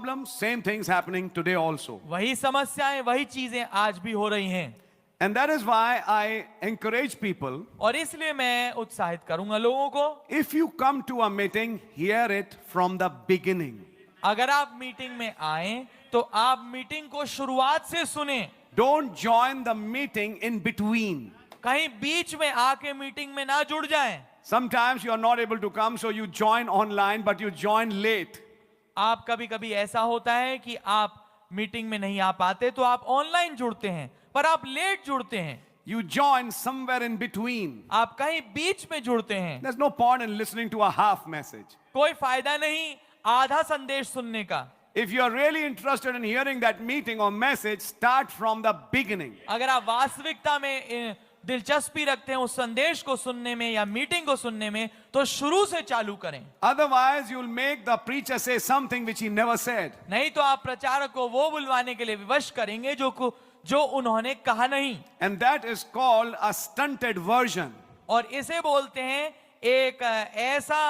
problems, same things happening today also. वही समस्याएं, वही चीजें आज भी हो रही हैं। And that is why I encourage people, और इसलिए मैं उत्साहित करूंगा लोगों को, if you come to a meeting, hear it from the beginning. अगर आप मीटिंग में आए तो आप मीटिंग को शुरुआत से सुने। Don't join the meeting in between. कहीं बीच में आके मीटिंग में ना जुड़ जाएं। Sometimes you are not able to come, so you join online, but you join late. आप कभी कभी ऐसा होता है कि आप मीटिंग में नहीं आ पाते तो आप ऑनलाइन जुड़ते हैं, पर आप लेट जुड़ते हैं। You join somewhere in between. आप कहीं बीच में जुड़ते हैं। There's no point in listening to a half message. कोई फायदा नहीं आधा संदेश सुनने का। If you are really interested in hearing that meeting or message, start from the beginning. अगर आप वास्तविकता में दिलचस्पी रखते हैं उस संदेश को सुनने में या मीटिंग को सुनने में, तो शुरू से चालू करें। Otherwise, you'll make the preacher say something which he never said. नहीं तो आप प्रचारक को वो बुलवाने के लिए विवश करेंगे जो उन्होंने कहा नहीं। And that is called a stunted version. और इसे बोलते हैं एक ऐसा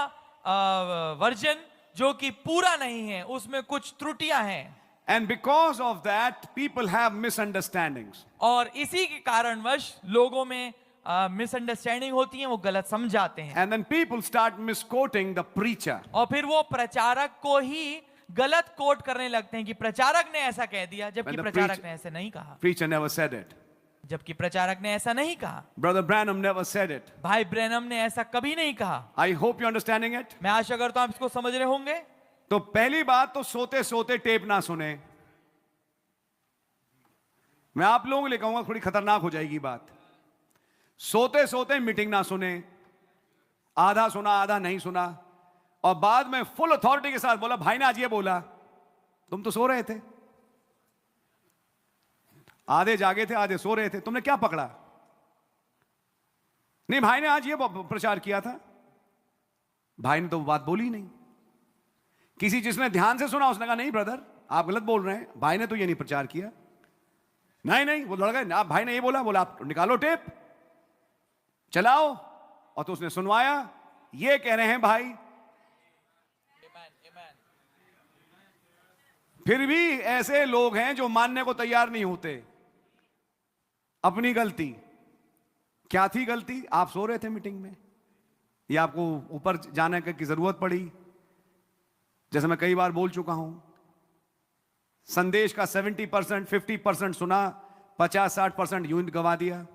वर्जन जो कि पूरा नहीं है, उसमें कुछ त्रुटियां हैं। And because of that, people have misunderstandings. और इसी के कारणवश लोगों में मिसअंडरस्टैंडिंग होती है, वो गलत समझाते हैं। And then people start misquoting the preacher. और फिर वो प्रचारक को ही गलत कोट करने लगते हैं कि प्रचारक ने ऐसा कह दिया, जबकि When the प्रचारक ने ऐसे नहीं कहा। Preacher never said it. जबकि प्रचारक ने ऐसा नहीं कहा। Brother Branham never said it. भाई ब्रैनम ने ऐसा कभी नहीं कहा। I hope you're understanding it. मैं आशा करता हूं आप इसको समझ रहे होंगे। तो पहली बात तो सोते सोते टेप ना सुने। मैं आप लोगों को लिए कहूंगा, थोड़ी खतरनाक हो जाएगी बात। सोते सोते मीटिंग ना सुने, आधा सुना आधा नहीं सुना, और बाद में फुल अथॉरिटी के साथ बोला भाई ने आज ये बोला, तुम तो सो रहे थे, आधे जागे थे आधे सो रहे थे, तुमने क्या पकड़ा? नहीं भाई ने आज ये प्रचार किया था, भाई ने तो बात बोली नहीं। किसी जिसने ध्यान से सुना उसने कहा नहीं ब्रदर आप गलत बोल रहे हैं, भाई ने तो ये नहीं प्रचार किया। नहीं वो लड़ गए, आप भाई ने ये बोला आप निकालो टेप चलाओ, और तो उसने सुनवाया, ये कह रहे हैं भाई। फिर भी ऐसे लोग हैं जो मानने को तैयार नहीं होते। अपनी गलती क्या थी? गलती आप सो रहे थे मीटिंग में, या आपको ऊपर जाने की जरूरत पड़ी। जैसे मैं कई बार बोल चुका हूं, संदेश का 70% 50% सुना, 50-60% यूं गवा दिया।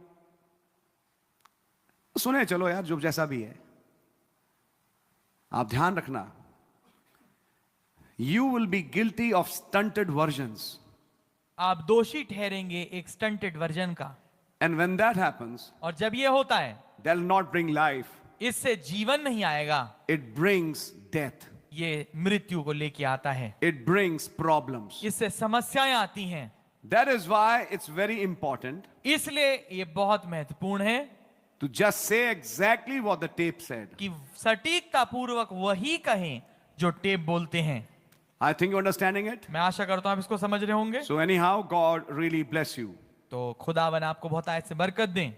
सुने चलो यार, जो जैसा भी है। आप ध्यान रखना, you will be guilty of stunted versions. आप दोषी ठहरेंगे एक स्टंटेड वर्जन का। And when that happens, और जब ये होता है, they'll not bring life. इससे जीवन नहीं आएगा, It brings death. ये मृत्यु को लेके आता है। It brings problems. इससे समस्याएं आती हैं। That is why it's very important इसलिए ये बहुत महत्वपूर्ण है to just say exactly what the tape said. कि सटीकता पूर्वक वही कहें जो टेप बोलते हैं। I think you're understanding it. मैं आशा करता हूं आप इसको समझ रहे होंगे। So anyhow, God really bless you. तो खुदावन आपको बहुत आयत से बरकत दें।